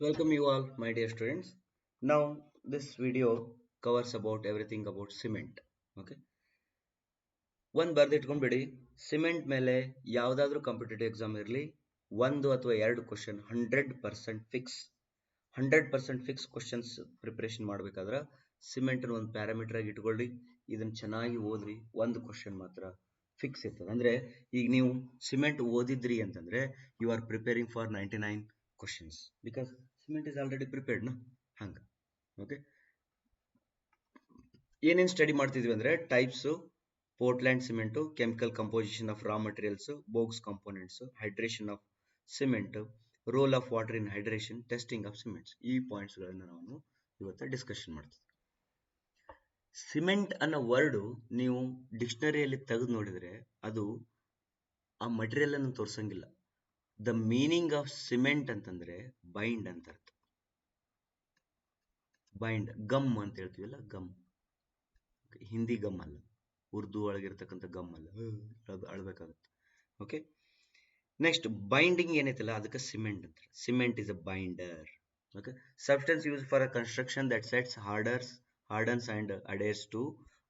Welcome you all, my dear students. Now, this video covers about everything about cement. Okay. ಒಂದು ಬರ್ದಿಟ್ಕೊಂಡ್ಬಿಡಿ. Cement ಮೇಲೆ ಯಾವುದಾದ್ರೂ competitive exam ಇರಲಿ, ಒಂದು ಅಥವಾ ಎರಡು question 100% fix. 100% fix questions preparation ಮಾಡ್ಬೇಕಾದ್ರೆ ಸಿಮೆಂಟ್ ಒಂದು ಪ್ಯಾರಾಮೀಟರ್ ಆಗಿ ಇಟ್ಕೊಳ್ಳಿ. ಇದನ್ನ ಚೆನ್ನಾಗಿ ಓದ್ರಿ. ಒಂದು ಕ್ವಶನ್ ಮಾತ್ರ ಫಿಕ್ಸ್ ಇರ್ತದೆ. ಅಂದ್ರೆ ಈಗ ನೀವು ಸಿಮೆಂಟ್ ಓದಿದ್ರಿ ಅಂತಂದ್ರೆ you are preparing for 99 questions because cement is already prepared ನಾ ಹಂಗ. ಓಕೆ, ಏನೇನು ಸ್ಟಡಿ ಮಾಡ್ತಿದ್ವಿ ಅಂದ್ರೆ types, Portland cement, chemical composition of raw materials, Bogue's components, hydration of cement, role of water in hydration, testing of cements. ಈ points ಗಳನ್ನ ನಾವು ಇವತ್ತು discussion ಮಾಡ್ತೀವಿ. ಸಿಮೆಂಟ್ ಅನ್ನೋ ವರ್ಡ್ ನೀವು ಡಿಕ್ಷನರಿಯಲ್ಲಿ ತೆಗೆದು ನೋಡಿದ್ರೆ ಅದು ಆ ಮಟೀರಿಯಲ್ ಅನ್ನು ತೋರ್ಸಂಗಿಲ್ಲ. ದ ಮೀನಿಂಗ್ ಆಫ್ ಸಿಮೆಂಟ್ ಅಂತಂದ್ರೆ ಬೈಂಡ್ ಅಂತ ಅರ್ಥ. ಬೈಂಡ್, ಗಮ್ ಅಂತ ಹೇಳ್ತೀವಲ್ಲ, ಗಮ್. ಹಿಂದಿ ಗಮ್ ಅಲ್ಲ, ಉರ್ದು ಒಳಗಿರ್ತಕ್ಕಂಥ ಗಮ್ ಅಲ್ಲ, ಅಳ್ಬೇಕಾಗುತ್ತೆ. ಓಕೆ, ನೆಕ್ಸ್ಟ್ ಬೈಂಡಿಂಗ್ ಏನೈತಲ್ಲ ಅದಕ್ಕೆ ಸಿಮೆಂಟ್ ಅಂತಾರೆ. Cement is a binder. Okay, substance use for a construction that sets hardens and adheres to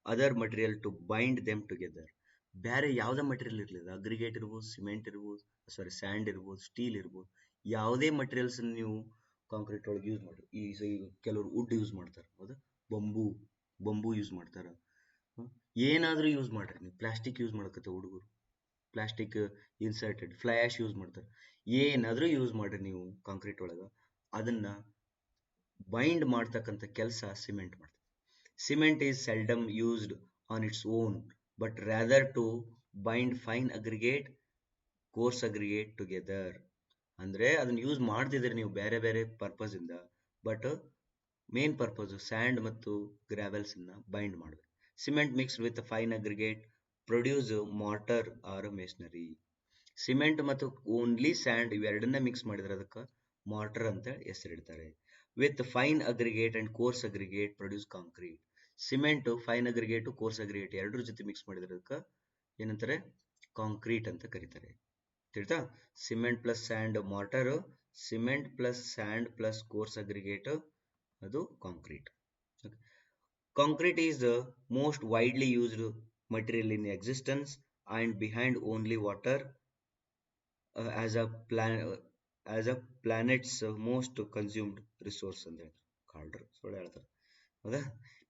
other material to bind them together. ಬೇರೆ ಯಾವುದೇ material ಇರಲಿಲ್ಲ, ಅಗ್ರಿಗೇಟ್ ಇರ್ಬೋದು, cement ಇರ್ಬೋದು, ಸ್ಯಾಂಡ್ ಇರ್ಬೋದು, ಸ್ಟೀಲ್ ಇರ್ಬೋದು, ಯಾವುದೇ ಮಟೀರಿಯಲ್ಸ್ ನೀವು ಕಾಂಕ್ರೀಟ್ ಒಳಗೆ ಯೂಸ್ ಮಾಡಿ. ಈಗ ಕೆಲವರು ವುಡ್ ಯೂಸ್ ಮಾಡ್ತಾರೆ, ಹೌದಾ, ಬಂಬೂ ಯೂಸ್ ಮಾಡ್ತಾರೆ. ಏನಾದ್ರೂ ಯೂಸ್ ಮಾಡ್ರಿ ನೀವು. ಪ್ಲಾಸ್ಟಿಕ್ ಯೂಸ್ ಮಾಡಕತ್ತೆ ಹುಡುಗರು, ಪ್ಲಾಸ್ಟಿಕ್ ಇನ್ಸರ್ಟೆಡ್ ಫ್ಲೈ ಆಶ್ ಯೂಸ್ ಮಾಡ್ತಾರೆ. ಏನಾದ್ರೂ ಯೂಸ್ ಮಾಡ್ರಿ ನೀವು ಕಾಂಕ್ರೀಟ್ ಒಳಗ, ಅದನ್ನ ಬೈಂಡ್ ಮಾಡ್ತಕ್ಕಂಥ ಕೆಲಸ ಸಿಮೆಂಟ್ ಮಾಡ್ತದೆ. Cement is seldom used on its own but rather to bind fine aggregate, coarse aggregate together. ಅಂದ್ರೆ ಅದನ್ನ ಯೂಸ್ ಮಾಡ್ತಿದ್ರೆ ನೀವು ಬೇರೆ ಬೇರೆ ಪರ್ಪಸ್ ಇಂದ, ಬಟ್ ಮೇನ್ ಪರ್ಪಸ್ ಸ್ಯಾಂಡ್ ಮತ್ತು ಗ್ರಾವೆಲ್ಸ್ ಅನ್ನ ಬೈಂಡ್ ಮಾಡಬೇಕು. Cement mixed with fine aggregate produce mortar or masonry. Cement ಮತ್ತು ಓನ್ಲಿ ಸ್ಯಾಂಡ್ ಇವೆರಡನ್ನ ಮಿಕ್ಸ್ ಮಾಡಿದ್ರೆ ಅದಕ್ಕೆ ಮಾರ್ಟರ್ ಅಂತ ಹೆಸರಿಡ್ತಾರೆ. With fine aggregate and coarse aggregate produce concrete. Cement, fine aggregate, coarse aggregate ಎರಡರ ಜೊತೆ ಮಿಕ್ಸ್ ಮಾಡಿದ್ರೆ ಅದಕ್ಕೆ ಏನಂತಾರೆ, ಕಾಂಕ್ರೀಟ್ ಅಂತ ಕರೀತಾರೆ. ತಿಳಿತಾ? Cement plus sand mortar, cement plus sand plus coarse aggregate ಅದು concrete. Concrete is the most widely used material in existence and behind only water as a planet's most consumed resource ಅಂತ ಹೇಳ್ತಾರೆ. ಕಾಲ್ಡ್ರು ಸುಳ್ಳು ಹೇಳ್ತಾರೆ, ಹೌದಾ?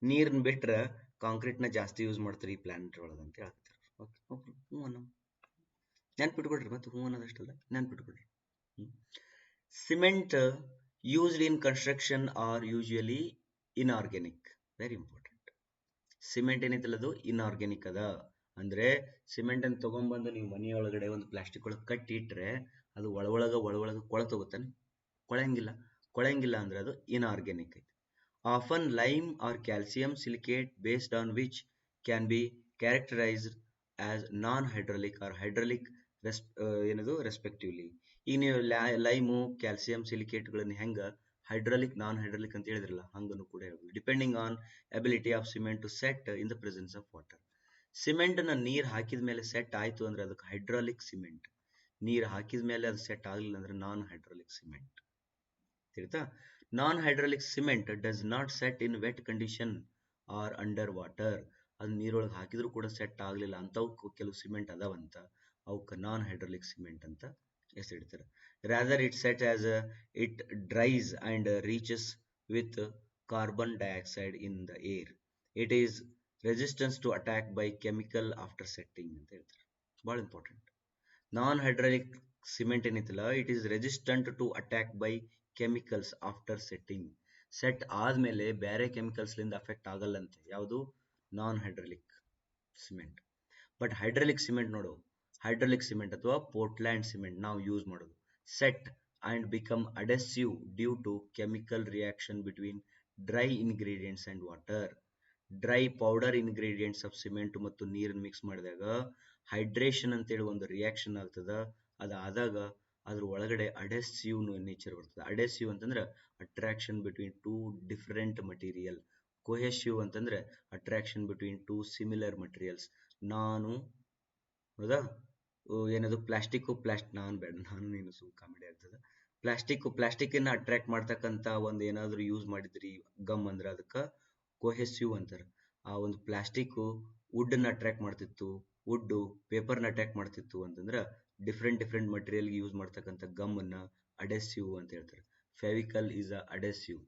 ನೀರನ್ನ ಬಿಟ್ರೆ ಕಾಂಕ್ರೀಟ್ನ ಜಾಸ್ತಿ ಯೂಸ್ ಮಾಡ್ತಾರೆ ಈ ಪ್ಲಾನೆಟ್ ಒಳಗೆ ಅಂತ ಹೇಳ್ತಾರೆ. ಓಕೆ, ಹ್ಞೂ ಅನ್ನೋ ನೆನ್ಪಿಟ್ಕೊಡ್ರಿ, ಮತ್ತೆ ಹ್ಞೂ ಅನ್ನೋದಷ್ಟಲ್ಲ, ನೆನ್ಪಿಟ್ಕೊಡ್ರಿ. Cement used in construction are usually inorganic. Very important. Cement ಏನೈತಲ್ಲ ಅದು ಇನ್ಆರ್ಗ್ಯಾನಿಕ್ ಅದ. ಅಂದ್ರೆ ಸಿಮೆಂಟ್ ಅನ್ನು ತಗೊಂಡ್ಬಂದು ನೀವು ಮನೆಯೊಳಗಡೆ ಒಂದು ಪ್ಲಾಸ್ಟಿಕ್ ಒಳಗೆ ಕಟ್ಟಿ ಇಟ್ರೆ ಅದು ಒಳಗೊಳಗ ಕೊಳತೋಗುತ್ತಾನೆ? ಕೊಳೆಯಂಗಿಲ್ಲ ಅಂದ್ರೆ ಅದು ಇನ್ಆರ್ಗ್ಯಾನಿಕ್ ಐತಿ. Often lime or calcium silicate based on which can be characterized as non hydraulic or hydraulic ಏನದು ರೆಸ್ಪೆಕ್ಟಿವ್ಲಿ. ಈಗ ನೀವು ಲೈಮು, ಕ್ಯಾಲ್ಸಿಯಂ ಸಿಲಿಕೇಟ್ಗಳನ್ನು ಹೆಂಗ ಹೈಡ್ರಾಲಿಕ್, ನಾನ್ ಹೈಡ್ರಾಲಿಕ್ ಅಂತ ಹೇಳಿದ್ರಲ್ಲ, ಹಂಗನು ಕೂಡ ಹೇಳ್ಬೋದು. Depending on ability of cement to set in the presence of water. Cement ನ ನೀರ್ ಹಾಕಿದ ಮೇಲೆ ಸೆಟ್ ಆಯ್ತು ಅಂದ್ರೆ ಅದಕ್ಕೆ ಹೈಡ್ರಾಲಿಕ್ ಸಿಮೆಂಟ್. ನೀರ್ ಹಾಕಿದ ಮೇಲೆ ಅದು ಸೆಟ್ ಆಗಲಿಲ್ಲ ಅಂದ್ರೆ ನಾನ್ ಹೈಡ್ರಾಲಿಕ್ ಸಿಮೆಂಟ್. ತಿಳಿತಾ? Non hydraulic cement does not set in wet condition or under water. ಅದು ನೀರೊಳಗೆ ಹಾಕಿದ್ರು ಕೂಡ ಸೆಟ್ ಆಗಲಿಲ್ಲ ಅಂತವು ಕೆಲವು ಸಿಮೆಂಟ್ ಅದಾವಂತ, ಅವಕ್ಕೆ ನಾನ್ ಹೈಡ್ರಾಲಿಕ್ ಸಿಮೆಂಟ್ ಅಂತ ಹೆಸರಿಡ್ತಾರೆ. Rather it set as it dries and reaches with carbon dioxide in the air. It is resistance to attack by chemical after setting ಅಂತ ಹೇಳ್ತಾರೆ. ಬಹಳ ಇಂಪಾರ್ಟೆಂಟ್. ನಾನ್ ಹೈಡ್ರಾಲಿಕ್ ಸಿಮೆಂಟ್ ಏನೈತಲ್ಲ, it is resistant to attack by chemicals after setting. Set ಆದ್ಮೇಲೆ ಬೇರೆ chemicals ಲಿಂದ affect ಆಗಲ್ಲಂತೆ. ಯಾವುದು? Non hydraulic cement. But hydraulic cement ನೋಡು, ಹೈಡ್ರಾಲಿಕ್ ಸಿಮೆಂಟ್ ಅಥವಾ ಪೋರ್ಟ್ಲ್ಯಾಂಡ್ ಸಿಮೆಂಟ್ ನಾವು ಯೂಸ್ ಮಾಡೋದು set and become adhesive due to chemical reaction between dry ingredients and water. Dry powder ingredients of cement ಮತ್ತು ನೀರನ್ನು mix ಮಾಡಿದಾಗ hydration ಅಂತೇಳಿ ಒಂದು reaction ಆಗ್ತದ. ಅದಾದಾಗ ಅದ್ರ ಒಳಗಡೆ ಅಡೆಸಿವ್ ನೇಚರ್ ಬರ್ತದೆ. ಅಡೆಸಿವ್ ಅಂತಂದ್ರೆ attraction between two different material. Cohesive ಅಂತಂದ್ರೆ attraction between two similar materials. ನಾನು ಹೌದಾ ಏನದು ಪ್ಲಾಸ್ಟಿಕ್ ನಾನು ಬೇಡ, ನಾನು ನೀನು ಕಾಮಿಡಿ ಆಗ್ತದೆ. ಪ್ಲಾಸ್ಟಿಕ್ನ ಅಟ್ರಾಕ್ಟ್ ಮಾಡ್ತಕ್ಕಂಥ ಒಂದು ಏನಾದರೂ ಯೂಸ್ ಮಾಡಿದ್ರಿ ಗಮ್ ಅಂದ್ರೆ ಅದಕ್ಕೆ ಕೊಹೆಸಿವ್ ಅಂತಾರೆ. ಆ ಒಂದು ಪ್ಲಾಸ್ಟಿಕ್ ವುಡ್ನ ಅಟ್ರಾಕ್ಟ್ ಮಾಡ್ತಿತ್ತು, ವುಡ್ಡು ಪೇಪರ್ನ ಅಟ್ರಾಕ್ಟ್ ಮಾಡ್ತಿತ್ತು ಅಂತಂದ್ರೆ ಡಿಫ್ರೆಂಟ್ ಮಟೀರಿಯಲ್ಗೆ ಯೂಸ್ ಮಾಡ್ತಕ್ಕಂಥ ಗಮ್ಮನ್ನು ಅಡೆಸಿವ್ ಅಂತ ಹೇಳ್ತಾರೆ. Fevicol is a adhesive.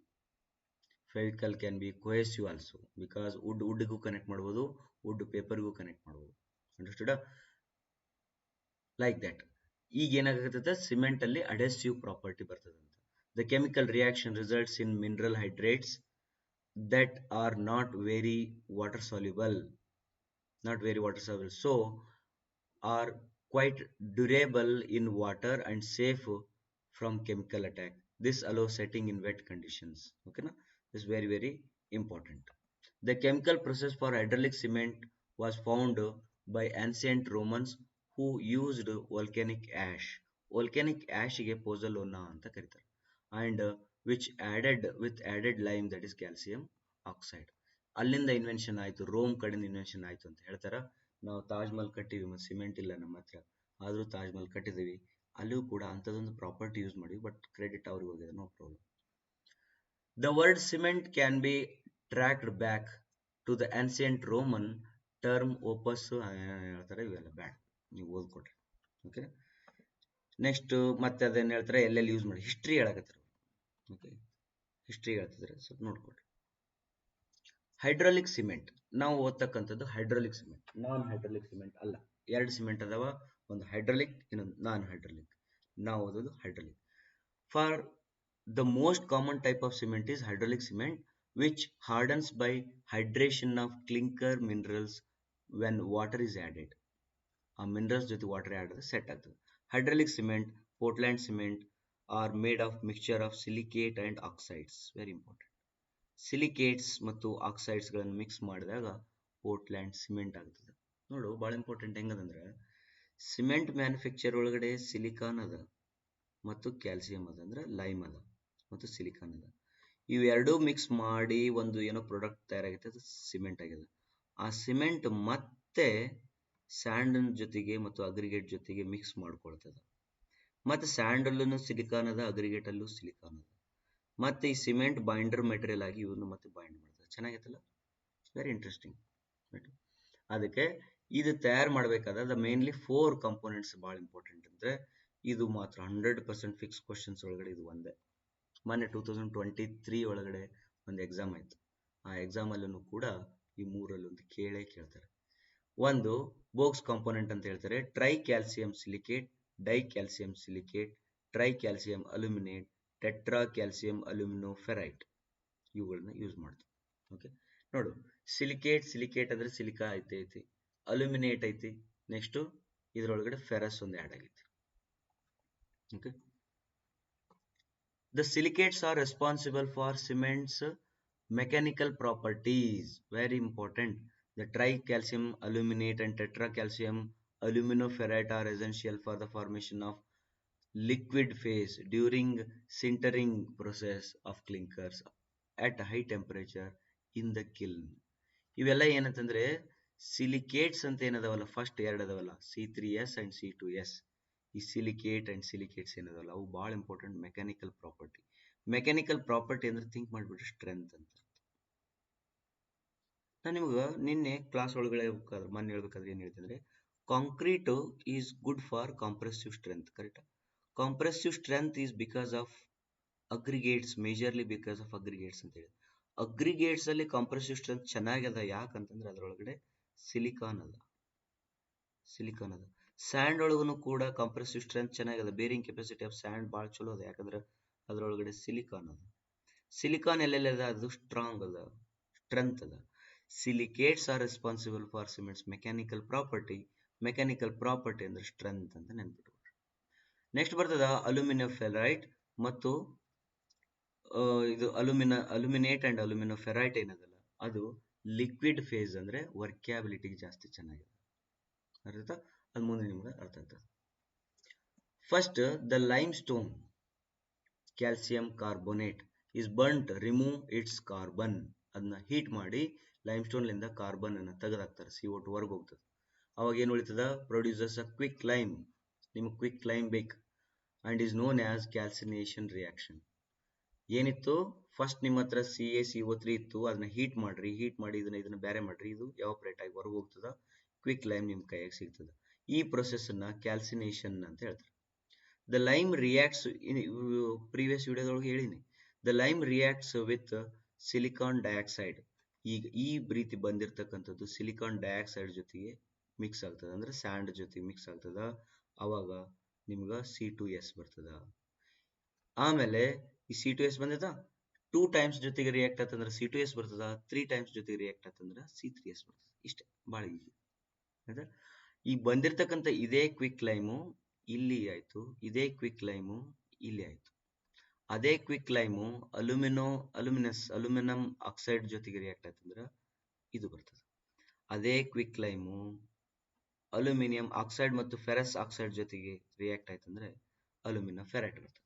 Fevicol can be cohesive also because ವುಡ್ಗೂ ಕನೆಕ್ಟ್ ಮಾಡ್ಬೋದು, ವುಡ್ ಪೇಪರ್ಗೂ ಕನೆಕ್ಟ್ ಮಾಡ್ಬೋದು. ಅಂಡರ್ಸ್ಟುಡ್? Like that. ಈಗ ಏನಾಗುತ್ತೆ, ಸಿಮೆಂಟ್ ಅಲ್ಲಿ ಅಡೆಸಿವ್ ಪ್ರಾಪರ್ಟಿ ಬರ್ತದೆ. The chemical reaction results in mineral hydrates that are not very water soluble, so are quite durable in water and safe from chemical attack. This allows setting in wet conditions. Okay na? This is very important. The chemical process for hydraulic cement was found by ancient Romans who used volcanic ash. Volcanic ash ಗೆ pozzolana ಅಂತ ಕರೀತಾರೆ. And which added lime, that is calcium oxide. ಅಲ್ಲಿಂದ invention ಆಯ್ತು, Rome ಕಡೆಯಿಂದ invention ಆಯ್ತು ಅಂತ ಹೇಳ್ತಾರ. ನಾವು ತಾಜ್ ಮಹಲ್ ಕಟ್ಟಿವಿ, ಮತ್ತು ಸಿಮೆಂಟ್ ಇಲ್ಲ ನಮ್ಮ ಹತ್ರ, ಆದರೂ ತಾಜ್ ಮಹಲ್ ಕಟ್ಟಿದೀವಿ. ಅಲ್ಲಿಯೂ ಕೂಡ ಅಂಥದ್ದೊಂದು ಪ್ರಾಪರ್ಟಿ ಯೂಸ್ ಮಾಡಿ, ಬಟ್ ಕ್ರೆಡಿಟ್ ಅವ್ರಿಗೆ ಹೋಗಿದೆ, no problem. The word cement can be tracked back to the ancient Roman term opus. ಹೇಳ್ತಾರೆ, ಇವೆಲ್ಲ ಬ್ಯಾಡ್, ನೀವು ಓದ್ಕೊಡ್ರಿ. ಓಕೆ, ನೆಕ್ಸ್ಟ್ ಮತ್ತೆ ಅದೇನು ಹೇಳ್ತಾರೆ, ಎಲ್ಲೆಲ್ಲಿ ಯೂಸ್ ಮಾಡಿ ಹಿಸ್ಟ್ರಿ ಹೇಳಕತ್ತಾರೆ. ಓಕೆ, ಹಿಸ್ಟ್ರಿ ಹೇಳ್ತಿದ್ರೆ ಸ್ವಲ್ಪ ನೋಡ್ಕೊಡ್ರಿ. ಹೈಡ್ರಾಲಿಕ್ ಸಿಮೆಂಟ್ ನಾವು ಓದ್ತಕ್ಕಂಥದ್ದು hydraulic cement, non hydraulic cement ಅಲ್ಲ. ಎರಡು ಸಿಮೆಂಟ್ ಅದಾವ, ಒಂದು ಹೈಡ್ರಾಲಿಕ್, ಇನ್ನೊಂದು ನಾನ್ ಹೈಡ್ರಾಲಿಕ್. ನಾವು ಓದೋದು hydraulic. For the most common type of cement is hydraulic cement which hardens by hydration of clinker minerals when water is added. ಆ minerals ಜೊತೆ water add ಆದ್ರೆ ಸೆಟ್ ಆಗ್ತದೆ. Hydraulic cement, Portland cement are made of mixture of silicate and oxides. Very important. Silicates ಮತ್ತು oxides ಗಳನ್ನು mix ಮಾಡಿದಾಗ Portland cement ಆಗ್ತದೆ. ನೋಡು, ಭಾಳ ಇಂಪಾರ್ಟೆಂಟ್. ಹೆಂಗದಂದ್ರೆ ಸಿಮೆಂಟ್ ಮ್ಯಾನುಫ್ಯಾಕ್ಚರ್ ಒಳಗಡೆ ಸಿಲಿಕಾನ್ ಅದ ಮತ್ತು ಕ್ಯಾಲ್ಸಿಯಂ ಅದ, ಅಂದ್ರೆ ಲೈಮ್ ಅದ ಮತ್ತು ಸಿಲಿಕಾನ್ ಅದ. ಇವೆರಡೂ ಮಿಕ್ಸ್ ಮಾಡಿ ಒಂದು ಏನೋ ಪ್ರಾಡಕ್ಟ್ ತಯಾರಾಗೈತೆ, ಅದು ಸಿಮೆಂಟ್ ಆಗಿದೆ. ಆ ಸಿಮೆಂಟ್ ಮತ್ತೆ ಸ್ಯಾಂಡ್ ಜೊತೆಗೆ ಮತ್ತು ಅಗ್ರಿಗೇಟ್ ಜೊತೆಗೆ ಮಿಕ್ಸ್ ಮಾಡ್ಕೊಳ್ತದೆ. ಮತ್ತೆ ಸ್ಯಾಂಡ್ ಅಲ್ಲೂ ಸಿಲಿಕಾನ್ ಅದ, ಅಗ್ರಿಗೇಟ್ ಅಲ್ಲೂ ಸಿಲಿಕಾನ್ ಅದ. ಮತ್ತೆ ಈ ಸಿಮೆಂಟ್ ಬೈಂಡರ್ ಮೆಟೀರಿಯಲ್ ಆಗಿ ಇವನು ಮತ್ತೆ ಬೈಂಡ್ ಮಾಡ್ತಾರೆ. ಚೆನ್ನಾಗೈತಲ್ಲ, ವೆರಿ ಇಂಟ್ರೆಸ್ಟಿಂಗ್. ಅದಕ್ಕೆ ಇದು ತಯಾರು ಮಾಡಬೇಕಾದ ಮೇನ್ಲಿ 4 ಕಂಪೋನೆಂಟ್ಸ್ ಭಾಳ ಇಂಪಾರ್ಟೆಂಟ್. ಅಂದ್ರೆ ಇದು ಮಾತ್ರ 100% ಫಿಕ್ಸ್ ಕ್ವಶನ್ಸ್ ಒಳಗಡೆ ಇದು ಒಂದೇ. ಮೊನ್ನೆ 2023 ಒಳಗಡೆ ಒಂದು ಎಕ್ಸಾಮ್ ಆಯ್ತು. ಆ ಎಕ್ಸಾಮ್ ಅಲ್ಲೂ ಕೂಡ ಈ ಮೂರಲ್ಲೊಂದು ಕೇಳ್ತಾರೆ. ಒಂದು ಬೋಕ್ಸ್ ಕಾಂಪೋನೆಂಟ್ ಅಂತ ಹೇಳ್ತಾರೆ. Tri calcium silicate, di calcium silicate, tri calcium aluminate, tetra calcium aluminoferrite, ಇವುಗಳನ್ನ ಯೂಸ್ ಮಾಡ್ತೀವಿ. ಓಕೆ, ನೋಡು, ಸಿಲಿಕೇಟ್ ಅಂದ್ರೆ ಸಿಲಿಕಾ ಐತಿ, ಅಲ್ಯೂಮಿನೇಟ್ ಐತಿ, ನೆಕ್ಸ್ಟ್ ಇದ್ರೊಳಗಡೆ ಫೆರಸ್ ಒಂದು ಆ್ಯಡ್ ಆಗೈತಿ. Okay, the silicates are responsible for cement's mechanical properties. Very important. The tri calcium aluminate and tetra calcium aluminoferrite are essential for the formation of liquid phase during sintering process of clinkers at high temperature in the kiln. ಇವೆಲ್ಲ ಏನಂತಂದ್ರೆ silicates ಅಂತ ಏನದಾವಲ್ಲ, first ಎರಡು ಅದಾವಲ್ಲ, C3S and C2S. ಈ silicate and silicates ಏನದಾವಲ್ಲ ಅವು ಭಾಳ important mechanical property. Mechanical property ಅಂದ್ರೆ think ಮಾಡಿಬಿಟ್ರೆ ಸ್ಟ್ರೆಂತ್ ಅಂತ. ನಾನು ನಿಮ್ಗೆ ನಿನ್ನೆ ಕ್ಲಾಸ್ ಒಳಗಡೆ ಮೊನ್ನೆ ಹೇಳ್ಬೇಕಾದ್ರೆ ಏನು ಹೇಳ್ತಂದ್ರೆ, concrete is good for compressive strength. Correct? Compressive strength is because of aggregates, majorly because of aggregates ಅಂತ ಹೇಳಿ. ಅಗ್ರಿಗೇಟ್ಸ್ ಅಲ್ಲಿ ಕಾಂಪ್ರೆಸಿವ್ ಸ್ಟ್ರೆಂತ್ ಚೆನ್ನಾಗದ. ಯಾಕಂತಂದ್ರೆ ಅದರೊಳಗಡೆ ಸಿಲಿಕಾನ್ ಅದ. ಸ್ಯಾಂಡ್ ಒಳಗೂ ಕೂಡ ಕಾಂಪ್ರೆಸಿವ್ ಸ್ಟ್ರೆಂತ್ ಚೆನ್ನಾಗದ. ಬೇರಿಂಗ್ ಕೆಪಾಸಿಟಿ ಆಫ್ ಸ್ಯಾಂಡ್ ಭಾಳ ಚಲೋ ಅದ, ಯಾಕಂದ್ರೆ ಅದರೊಳಗಡೆ ಸಿಲಿಕಾನ್ ಅದ. ಸಿಲಿಕಾನ್ ಎಲ್ಲೆಲ್ಲ ಅದ, ಅದು ಸ್ಟ್ರಾಂಗ್ ಅದ, ಸ್ಟ್ರೆಂತ್ ಅದ. Silicates are responsible for cement's mechanical property. Mechanical property ಅಂದ್ರೆ ಸ್ಟ್ರೆಂತ್ ಅಂತ ನೆನ್ಪಿಟ್ಟು. ನೆಕ್ಸ್ಟ್ ಬರ್ತದ ಅಲ್ಯೂಮಿನೋಫೆರೈಟ್ ಮತ್ತು ಇದು ಅಲ್ಯೂಮಿನೇಟ್ ಅಂಡ್ ಅಲ್ಯೂಮಿನೋಫೆರೈಟ್ ಏನದಲ್ಲ, ಅದು ಲಿಕ್ವಿಡ್ ಫೇಸ್ ಅಂದ್ರೆ ವರ್ಕ್ಯಾಬಿಲಿಟಿಗೆ ಜಾಸ್ತಿ ಚೆನ್ನಾಗಿದೆ. ಅರ್ಥ? ಅದು ಮುಂದೆ ನಿಮ್ಗೆ ಅರ್ಥ ಆಗ್ತದೆ. First, the lime stone calcium carbonate is burnt, remove it's carbon. ಅದನ್ನ ಹೀಟ್ ಮಾಡಿ ಲೈಮ್ ಸ್ಟೋನ್ಲಿಂದ ಕಾರ್ಬನ್ ಅನ್ನ ತೆಗೆದಾಕ್ತಾರೆ, CO2 ಹೊರಗೆ ಹೋಗ್ತದೆ. ಅವಾಗ ಏನು ಉಳಿತದ? Produces a quick lime. ನಿಮಗೆ ಕ್ವಿಕ್ ಲೈಮ್ ಬೇಕು and is known as calcination reaction. ಏನಿತ್ತು ಫಸ್ಟ್ ನಿಮ್ಮ ಹತ್ರ CaCO3 ಇತ್ತು, ಅದನ್ನ ಹೀಟ್ ಮಾಡಿ ಇದನ್ನ ಬೇರೆ ಮಾಡ್ರಿ, ಇದು ಎವಾಪರೇಟ್ ಆಗಿ ಹೊರಗೆ ಹೋಗ್ತದ, ಕ್ವಿಕ್ ಲೈಮ್ ನಿಮ್ ಕೈಯಾಗ ಸಿಗ್ತದ. ಈ ಪ್ರೊಸೆಸ್ ಅನ್ನ ಕ್ಯಾಲ್ಸಿನೇಷನ್ ಅಂತ ಹೇಳ್ತಾರೆ. ದ ಲೈಮ್ ರಿಯಾಕ್ಟ್ಸ್, ಪ್ರೀವಿಯಸ್ ವಿಡಿಯೋದೊಳಗೆ ಹೇಳಿನಿ, the lime reacts with silicon dioxide. ಈಗ ಈ ರೀತಿ ಬಂದಿರತಕ್ಕಂಥದ್ದು ಸಿಲಿಕಾನ್ ಡೈಆಕ್ಸೈಡ್ ಜೊತೆಗೆ ಮಿಕ್ಸ್ ಆಗ್ತದ, ಅಂದ್ರೆ ಸ್ಯಾಂಡ್ ಜೊತೆಗೆ ಮಿಕ್ಸ್ ಆಗ್ತದ, ಅವಾಗ ನಿಮ್ಗ C2S ಬರ್ತದ. ಆಮೇಲೆ ಈ C2S ಬಂದದ, 2 ಟೈಮ್ಸ್ ಜೊತೆಗೆ ರಿಯಾಕ್ಟ್ ಆತಂದ್ರೆ C2S ಬರ್ತದ, 3 ಟೈಮ್ಸ್ ಜೊತೆಗೆ ರಿಯಾಕ್ಟ್ ಆತಂದ್ರೆ C3S ಬರ್ತದ. ಇಷ್ಟೇ, ಬಹಳ ಈಸಿ. ಈ ಬಂದಿರತಕ್ಕಂಥ ಇದೇ ಕ್ವಿಕ್ ಲೈಮು ಇಲ್ಲಿ ಆಯ್ತು, ಇದೇ ಕ್ವಿಕ್ ಲೈಮು ಇಲ್ಲಿ ಆಯ್ತು. ಅದೇ ಕ್ವಿಕ್ ಲೈಮು ಅಲ್ಯೂಮಿನಿಯಂ ಆಕ್ಸೈಡ್ ಜೊತೆಗೆ ರಿಯಾಕ್ಟ್ ಆಯ್ತಂದ್ರೆ ಇದು ಬರ್ತದೆ. ಅದೇ ಕ್ವಿಕ್ ಲೈಮು ಅಲ್ಯೂಮಿನಿಯಂ ಆಕ್ಸೈಡ್ ಮತ್ತು ಫೆರಸ್ ಆಕ್ಸೈಡ್ ಜೊತೆಗೆ ರಿಯಾಕ್ಟ್ ಆಯ್ತಂದ್ರೆ ಅಲ್ಯೂಮಿನಿಯಂ ಫೆರೈಟ್ ಬರ್ತದೆ.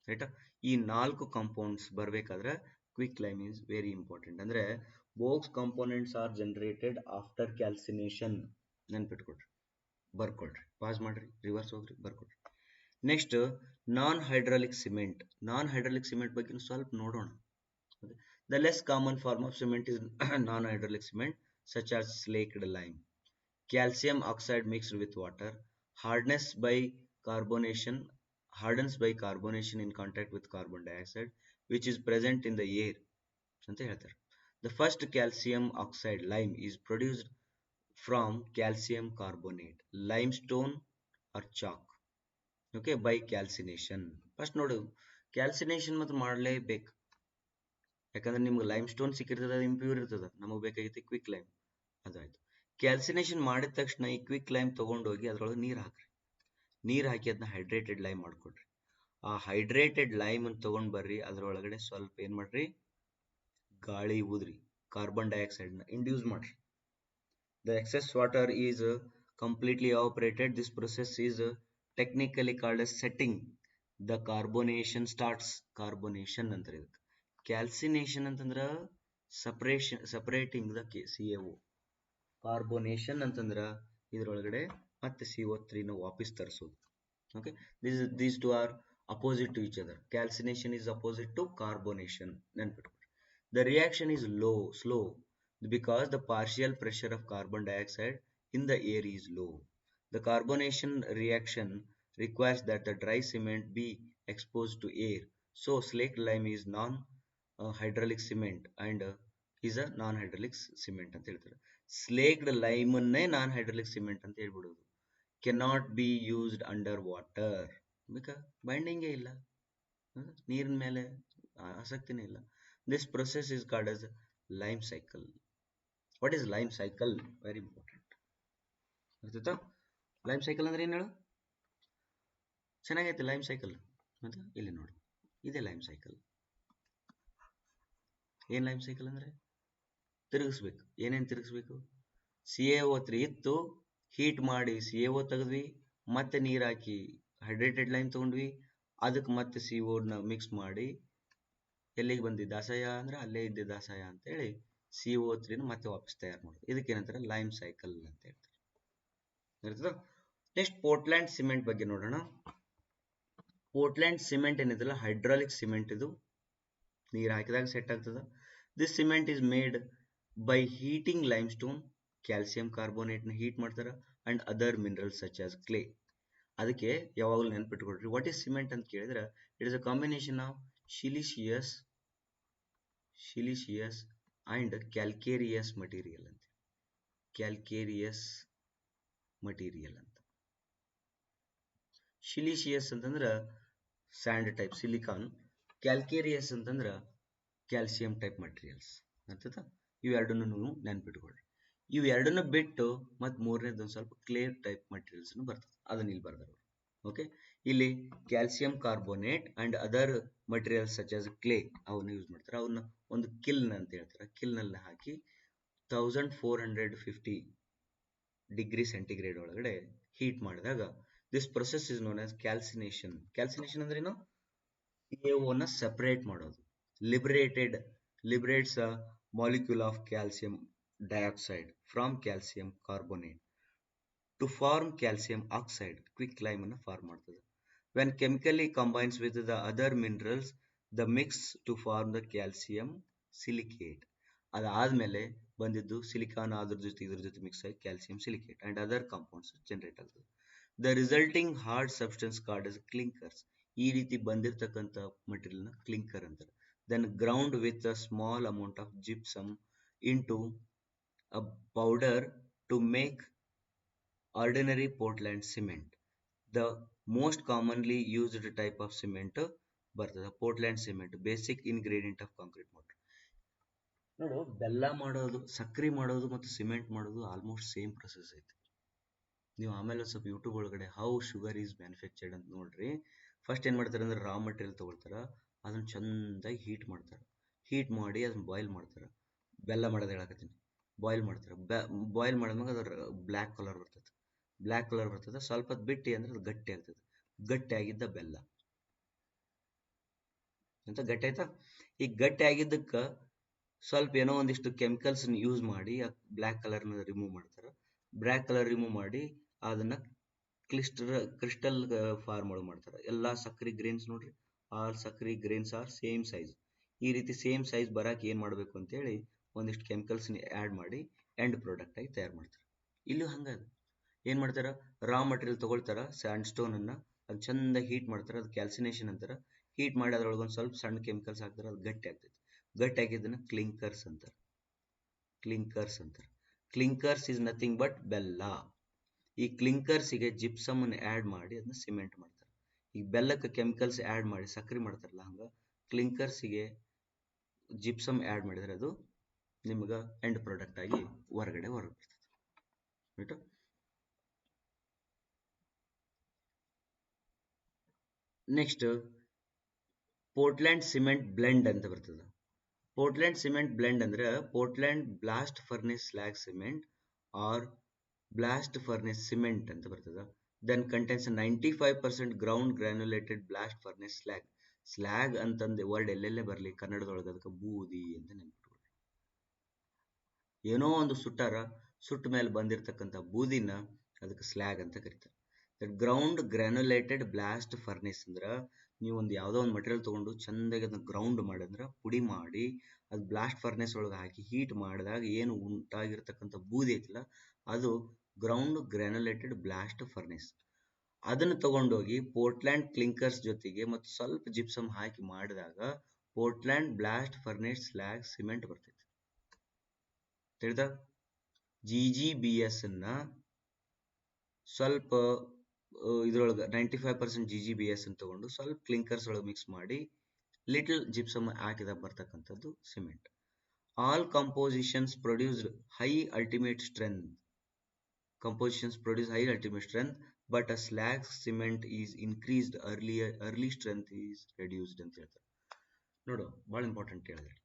ರೈಟಾ? ಈ 4 ಕಾಂಪೌಂಡ್ಸ್ ಬರ್ಬೇಕಾದ್ರೆ quick lime is very important. ಅಂದ್ರೆ Bogue's components are generated after calcination. ನೆನ್ಪಿಟ್ಕೊಡ್ರಿ, ಬರ್ಕೊಳ್ರಿ, ಪಾಸ್ ಮಾಡ್ರಿ, ರಿವರ್ಸ್ ಹೋಗ್ರಿ, ಬರ್ಕೊಡ್ರಿ. Next non hydraulic cement. Non hydraulic cement ಬಗ್ಗೆ ಸ್ವಲ್ಪ ನೋಡೋಣ. The less common form of cement is non hydraulic cement such as slaked lime. Calcium oxide mixed with water hardens by carbonation in contact with carbon dioxide which is present in the air ಅಂತ ಹೇಳ್ತಾರೆ. The first calcium oxide lime is produced from calcium carbonate, limestone or chalk, okay, by calcination. First ನೋಡು, calcination ಮತ್ತು ಮಾಡಲೇಬೇಕು, ಯಾಕಂದ್ರೆ ನಿಮ್ಗೆ lime stone ಸಿಕ್ಕಿರ್ತದ, impure ಇರ್ತದ, ನಮಗೆ ಬೇಕಾಗಿತ್ತು ಕ್ವಿಕ್ ಲೈಮ್, ಅದಾಯ್ತು. ಕ್ಯಾಲ್ಸಿನೇಷನ್ ಮಾಡಿದ ತಕ್ಷಣ ಈ ಕ್ವಿಕ್ ಲೈಮ್ ತಗೊಂಡೋಗಿ ಅದ್ರೊಳಗೆ ನೀರು ಹಾಕ್ರಿ, ನೀರು ಹಾಕಿ ಅದನ್ನ ಹೈಡ್ರೇಟೆಡ್ ಲೈಮ್ ಮಾಡ್ಕೊಡ್ರಿ. ಆ ಹೈಡ್ರೇಟೆಡ್ ಲೈಮ್ ಅನ್ನು ತಗೊಂಡ್ ಬರ್ರಿ, ಅದ್ರೊಳಗಡೆ ಸ್ವಲ್ಪ ಏನ್ ಮಾಡ್ರಿ, ಗಾಳಿ ಊದ್ರಿ, ಕಾರ್ಬನ್ ಡೈಆಕ್ಸೈಡ್ ನ ಇಂಡ್ಯೂಸ್ ಮಾಡ್ರಿ. The excess water is completely evaporated. This process is technically called as setting. The carbonation starts. Carbonation ಅಂತಾರೆ ಇದಕ್ಕೆ. Calcination ಅಂತಂದ್ರ separating the CaO. Carbonation ಅಂತಂದ್ರ ಇದರೊಳಗಡೆ ಮತ್ತೆ CO3 ನ ವಾಪಸ್ ತರಿಸೋದು. Okay, these two are opposite to each other. Calcination is opposite to carbonation. ನೆನ್ಪಿಟ್ಕೊಳ್ರಿ. The reaction is slow because the partial pressure of carbon dioxide in the air is low. The carbonation reaction requires that the dry cement be exposed to air. So slaked lime is non-hydraulic cement and is a non-hydraulic cement ಅಂತ ಹೇಳ್ತಾರೆ. Slaked lime ಅನ್ನೇ non-hydraulic cement ಅಂತ ಹೇಳ್ಬಿಡೋದು. Cannot be used under water because binding ಇಲ್ಲ, ನೀರಿನ ಮೇಲೆ ಆಸಕ್ತಿನೇ ಇಲ್ಲ. This process is called as lime cycle. What is lime cycle? Very important. ಅರ್ಥಾಯ್ತಾ? Lime cycle ಅಂದ್ರೆ ಏನು ಹೇಳು? ಚೆನ್ನಾಗೈತೆ ಲೈಮ್ ಸೈಕಲ್ ಅಂತ. ಇಲ್ಲಿ ನೋಡು, ಇದೇ ಲೈಮ್ ಸೈಕಲ್. ಏನ್ ಲೈಮ್ ಸೈಕಲ್ ಅಂದ್ರೆ ತಿರುಗಿಸ್ಬೇಕು. ಏನೇನ್ ತಿರುಗಿಸ್ಬೇಕು? CaO3 ಇತ್ತು, ಹೀಟ್ ಮಾಡಿ CaO ತೆಗೆದ್ವಿ, ಮತ್ತೆ ನೀರ್ ಹಾಕಿ ಹೈಡ್ರೇಟೆಡ್ ಲೈಮ್ ತಗೊಂಡ್ವಿ, ಅದಕ್ಕೆ ಮತ್ತೆ CO ನ ಮಿಕ್ಸ್ ಮಾಡಿ ಎಲ್ಲಿಗೆ ಬಂದಿ ದಾಸಾಯ ಅಂದ್ರೆ ಅಲ್ಲೇ ಇದ್ದೆ ದಾಸಾಯ ಅಂತ ಹೇಳಿ CO3 ಮತ್ತೆ ವಾಪಸ್ ತಯಾರು ಮಾಡೋದು. ಇದಕ್ಕೆ ಏನಂತಾರೆ? ಲೈಮ್ ಸೈಕಲ್ ಅಂತ ಹೇಳ್ತಾರೆ. ನೆಕ್ಸ್ಟ್ ಪೋರ್ಟ್ಲ್ಯಾಂಡ್ ಸಿಮೆಂಟ್ ಬಗ್ಗೆ ನೋಡೋಣ. ಪೋರ್ಟ್ಲ್ಯಾಂಡ್ ಸಿಮೆಂಟ್ ಏನಿದೆಲ್ಲ ಹೈಡ್ರಾಲಿಕ್ ಸಿಮೆಂಟ್, ಇದು ನೀರು ಹಾಕಿದಾಗ ಸೆಟ್ ಆಗ್ತದ. This cement is made by heating limestone, calcium carbonate ನ ಹೀಟ್ ಮಾಡ್ತಾರ, and other minerals such as clay. ಅದಕ್ಕೆ ಯಾವಾಗಲೂ ನೆನ್ಪಿಟ್ಕೊಡ್ರಿ, ವಾಟ್ ಈಸ್ ಸಿಮೆಂಟ್ ಅಂತ ಕೇಳಿದ್ರೆ it is a combination of siliceous and calcareous material ಅಂತ. ಕ್ಯಾಲ್ಕೇರಿಯಸ್ ಮಟೀರಿಯಲ್ ಅಂತ. Siliceous ಅಂತಂದ್ರ ಸ್ಯಾಂಡ್ ಟೈಪ್ ಸಿಲಿಕಾನ್, ಕ್ಯಾಲ್ಕೇರಿಯಸ್ ಅಂತಂದ್ರ ಕ್ಯಾಲ್ಸಿಯಂ ಟೈಪ್ ಮಟೀರಿಯಲ್ಸ್. ಅರ್ಥಾಯ್ತಾ? ಇವೆರಡನ್ನು ನೀವು ನೆನ್ಪಿಟ್ಕೊಳ್ರಿ. ಇವೆರಡನ್ನ ಬಿಟ್ಟು ಮತ್ ಮೂರನೇದು ಒಂದ್ ಸ್ವಲ್ಪ ಕ್ಲೇ ಟೈಪ್ ಮಟೀರಿಯಲ್ಸ್ ಬರ್ತದೆ, ಅದನ್ನ ಇಲ್ಲಿ ಬರ್ದಾರ. ಓಕೆ, ಇಲ್ಲಿ calcium carbonate and other materials such as clay ಅವನ್ನ ಯೂಸ್ ಮಾಡ್ತಾರೆ. ಅವನ್ನ ಒಂದು ಕಿಲ್ನ್ ಅಂತ ಹೇಳ್ತಾರೆ. ಕಿಲ್ನಲ್ಲಿ ಹಾಕಿ 1450 ಡಿಗ್ರಿ ಸೆಂಟಿಗ್ರೇಡ್ ಒಳಗಡೆ ಹೀಟ್ ಮಾಡಿದಾಗ this process is known as calcination. Calcination ಅಂದ್ರೆ ಏನು? CaO ನ ಸೆಪರೇಟ್ ಮಾಡೋದು. liberates a molecule of calcium dioxide from calcium carbonate to form calcium oxide. Quick lime ಅನ್ನು ಫಾರ್ಮ್ ಮಾಡ್ತದೆ. when chemically combines with the other minerals the mix to form the calcium silicate. ಅದಾದ್ಮೇಲೆ ಬಂದಿದ್ದು silicon ಅದ್ರ ಜೊತೆ ಇದ್ರ ಜೊತೆ mix ಆಗಿ calcium silicate and other compounds generate ಆಗ್ತದೆ. The resulting hard substance called is clinkers. ಈ ರೀತಿ ಬಂದಿರತಕ್ಕಂಥ ಮಟೀರಿಯಲ್ ನ ಕ್ಲಿಂಕರ್ ಅಂತಾರೆ. Then ground with a small amount of gypsum into a powder to make ordinary Portland cement. The most commonly used type of cement ಬರ್ತದೆ Portland cement, basic ingredient of concrete mortar. ನೋಡು, ಬೆಲ್ಲ ಮಾಡೋದು, ಸಕ್ರಿ ಮಾಡೋದು ಮತ್ತು cement ಮಾಡೋದು almost same process ಐತಿ. ನೀವು ಆಮೇಲೆ ಸ್ವಲ್ಪ ಯೂಟ್ಯೂಬ್ ಒಳಗಡೆ ಹೌ ಶುಗರ್ ಈಸ್ ಮ್ಯಾನುಫ್ಯಾಕ್ಚರ್ಡ್ ಅಂತ ನೋಡ್ರಿ. ಫಸ್ಟ್ ಏನು ಮಾಡ್ತಾರೆ ಅಂದ್ರೆ ರಾ ಮಟೀರಿಯಲ್ ತೊಗೊಳ್ತಾರೆ, ಅದನ್ನು ಚೆಂದಾಗಿ ಹೀಟ್ ಮಾಡ್ತಾರೆ. ಹೀಟ್ ಮಾಡಿ ಅದನ್ನ ಬಾಯ್ಲ್ ಮಾಡ್ತಾರೆ. ಬೆಲ್ಲ ಮಾಡೋದು ಹೇಳಕತ್ತೀನಿ, ಬಾಯ್ಲ್ ಮಾಡ್ತಾರೆ. ಬಾಯ್ಲ್ ಮಾಡಿದ್ಮೇಲೆ ಅದ್ರ ಬ್ಲ್ಯಾಕ್ ಕಲರ್ ಬರ್ತದೆ. ಬ್ಲ್ಯಾಕ್ ಕಲರ್ ಬರ್ತದೆ. ಸ್ವಲ್ಪ ಹೊತ್ತು ಬಿಟ್ಟು ಅಂದ್ರೆ ಅದು ಗಟ್ಟಿ ಆಗ್ತದೆ. ಗಟ್ಟಿ ಆಗಿದ್ದ ಬೆಲ್ಲ ಅಂತ ಗಟ್ಟಿ ಆಯ್ತಾ. ಈ ಗಟ್ಟಿ ಆಗಿದ್ದಕ್ಕೆ ಸ್ವಲ್ಪ ಏನೋ ಒಂದಿಷ್ಟು ಕೆಮಿಕಲ್ಸ್ ಯೂಸ್ ಮಾಡಿ ಆ ಬ್ಲ್ಯಾಕ್ ಕಲರ್ನ ರಿಮೂವ್ ಮಾಡ್ತಾರೆ. ಬ್ಲ್ಯಾಕ್ ಕಲರ್ ರಿಮೂವ್ ಮಾಡಿ ಅದನ್ನ ಕ್ರಿಸ್ಟಲ್ ಫಾರ್ಮ್ ಒಳಗೆ ಮಾಡ್ತಾರೆ. ಎಲ್ಲಾ ಸಕ್ರಿ ಗ್ರೇನ್ಸ್ ನೋಡ್ರಿ, ಆಲ್ ಸಕ್ರಿ ಗ್ರೇನ್ಸ್ ಆರ್ ಸೇಮ್ ಸೈಜ್. ಈ ರೀತಿ ಸೇಮ್ ಸೈಜ್ ಬರಕ್ಕೆ ಏನ್ ಮಾಡ್ಬೇಕು ಅಂತೇಳಿ ಒಂದಿಷ್ಟು ಕೆಮಿಕಲ್ಸ್ ಆಡ್ ಮಾಡಿ ಎಂಡ್ ಪ್ರಾಡಕ್ಟ್ ಆಗಿ ತಯಾರು ಮಾಡ್ತಾರೆ. ಇಲ್ಲೂ ಹಂಗದ. ಏನ್ ಮಾಡ್ತಾರ, ರಾ ಮಟೀರಿಯಲ್ ತಗೊಳ್ತಾರ, ಸ್ಯಾಂಡ್ ಸ್ಟೋನ್ ಅನ್ನ ಅದು ಚಂದ ಹೀಟ್ ಮಾಡ್ತಾರ, ಅದು ಕ್ಯಾಲ್ಸಿನೇಷನ್ ಅಂತಾರ. ಹೀಟ್ ಮಾಡಿ ಅದ್ರೊಳಗೆ ಒಂದು ಸ್ವಲ್ಪ ಸಣ್ಣ ಕೆಮಿಕಲ್ಸ್ ಹಾಕ್ತಾರೆ, ಅದು ಗಟ್ಟಿ ಆಗ್ತೈತಿ. ಗಟ್ಟಿ ಆಗಿದ್ದನ್ನ ಕ್ಲಿಂಕರ್ಸ್ ಅಂತಾರೆ. ಕ್ಲಿಂಕರ್ಸ್ ಅಂತಾರೆ. ಕ್ಲಿಂಕರ್ಸ್ ಇಸ್ ನಥಿಂಗ್ ಬಟ್ ಬೆಲ್ಲ. ಈ ಕ್ಲಿಂಕರ್ಸಿಗೆ ಜಿಪ್ಸಮ್ ಅನ್ನು ಆಡ್ ಮಾಡಿ ಅದನ್ನ ಸಿಮೆಂಟ್ ಮಾಡ್ತಾರೆ. ಈಗ ಬೆಲ್ಲಕ್ಕೆ ಕೆಮಿಕಲ್ಸ್ ಆಡ್ ಮಾಡಿ ಸಕ್ರಿ ಮಾಡ್ತಾರಲ್ಲ, ಹಂಗ ಕ್ಲಿಂಕರ್ಸಿಗೆ ಜಿಪ್ಸಮ್ ಆಡ್ ಮಾಡಿದ್ರೆ ಅದು ನಿಮ್ಗೆ ಎಂಡ್ ಪ್ರಾಡಕ್ಟ್ ಆಗಿ ಹೊರಗಡೆ ಬರ್ತದೆ. Right. Next Portland cement blend ಅಂತ ಬರ್ತದೆ. ಪೋರ್ಟ್ಲ್ಯಾಂಡ್ ಸಿಮೆಂಟ್ ಬ್ಲೆಂಡ್ ಅಂದ್ರೆ Portland blast furnace slag cement or blast furnace cement ಅಂತ ಬರ್ತದೆ. Then contains 95% ground granulated blast furnace slag. Slag ಅಂತಂದು ವರ್ಡ್ ಎಲ್ಲೆಲ್ಲೇ ಬರಲಿ ಕನ್ನಡದೊಳಗೆ ಅದಕ್ಕೆ ಬೂದಿ ಅಂತ ನೆನ್ಪಿಟ್ಕೊಳ್ಳಿ. ಏನೋ ಒಂದು ಸುಟ್ಟಾರ, ಸುಟ್ಟ ಮೇಲೆ ಬಂದಿರತಕ್ಕಂಥ ಬೂದಿನ ಅದಕ್ಕೆ ಸ್ಲ್ಯಾಗ್ ಅಂತ ಕರೀತಾರೆ. ಗ್ರೌಂಡ್ ಗ್ರಾನ್ಯುಲೇಟೆಡ್ ಬ್ಲಾಸ್ಟ್ ಫರ್ನೇಸ್ ಅಂದ್ರೆ ನೀವು ಒಂದು ಯಾವುದೋ ಒಂದು ಮಟೀರಿಯಲ್ ತಗೊಂಡು ಚಂದಾಗಿ ಅದನ್ನ ಗ್ರೌಂಡ್ ಮಾಡಿದ್ರೆ, ಪುಡಿ ಮಾಡಿ ಅದು ಬ್ಲಾಸ್ಟ್ ಫರ್ನೇಸ್ ಒಳಗೆ ಹಾಕಿ ಹೀಟ್ ಮಾಡಿದಾಗ ಏನು ಉಂಟಾಗಿರ್ತಕ್ಕಂಥ ಬೂದಿ ಐತಿಲ್ಲ, ಅದು ಗ್ರೌಂಡ್ ಗ್ರಾನ್ಯುಲೇಟೆಡ್ ಬ್ಲಾಸ್ಟ್ ಫರ್ನೇಸ್. ಅದನ್ನು ತಗೊಂಡೋಗಿ ಪೋರ್ಟ್ಲ್ಯಾಂಡ್ ಕ್ಲಿಂಕರ್ಸ್ ಜೊತೆಗೆ ಮತ್ತು ಸ್ವಲ್ಪ ಜಿಪ್ಸಮ್ ಹಾಕಿ ಮಾಡಿದಾಗ Portland blast furnace slag cement ಬರ್ತೈತಿ. ತಿಳಿದ? GGBS ಅನ್ನ ಸ್ವಲ್ಪ ಇದ್ರೊಳಗೆ 95% GGBS ಅಂತ ತಗೊಂಡು ಸ್ವಲ್ಪ ಕ್ಲಿಂಕರ್ಸ್ ಒಳಗೆ ಮಿಕ್ಸ್ ಮಾಡಿ ಲಿಟಲ್ ಜಿಪ್ಸಮ್ ಹಾಕಿದಾಗ ಬರ್ತಕ್ಕಂಥದ್ದು cement. All compositions produced high ultimate strength. Compositions produce high ultimate strength, but a slag cement is increased early strength is reduced ಅಂತ ಹೇಳ್ತಾರೆ. ನೋಡು, ಬಹಳ ಇಂಪಾರ್ಟೆಂಟ್ ಹೇಳಿದ್ರೆ